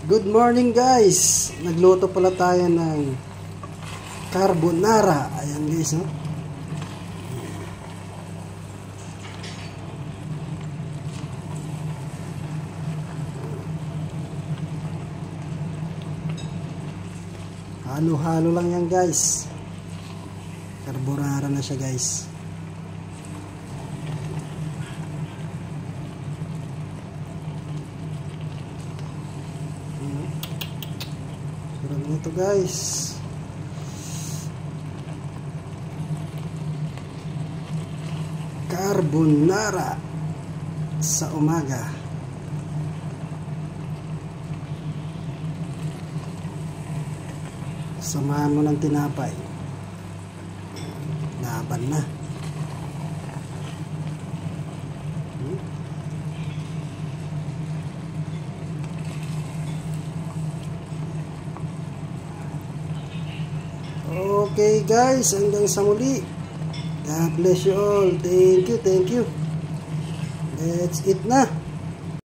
Good morning guys! Nagluto pala tayo ng carbonara. Ayan guys, no? Halo-halo lang yan guys. Carbonara na siya guys. Sarap nito guys. Carbonara sa umaga. Samahan mo ng tinapay. Laban na. Okay guys, hanggang sa muli. God bless you all. Thank you. Let's eat na.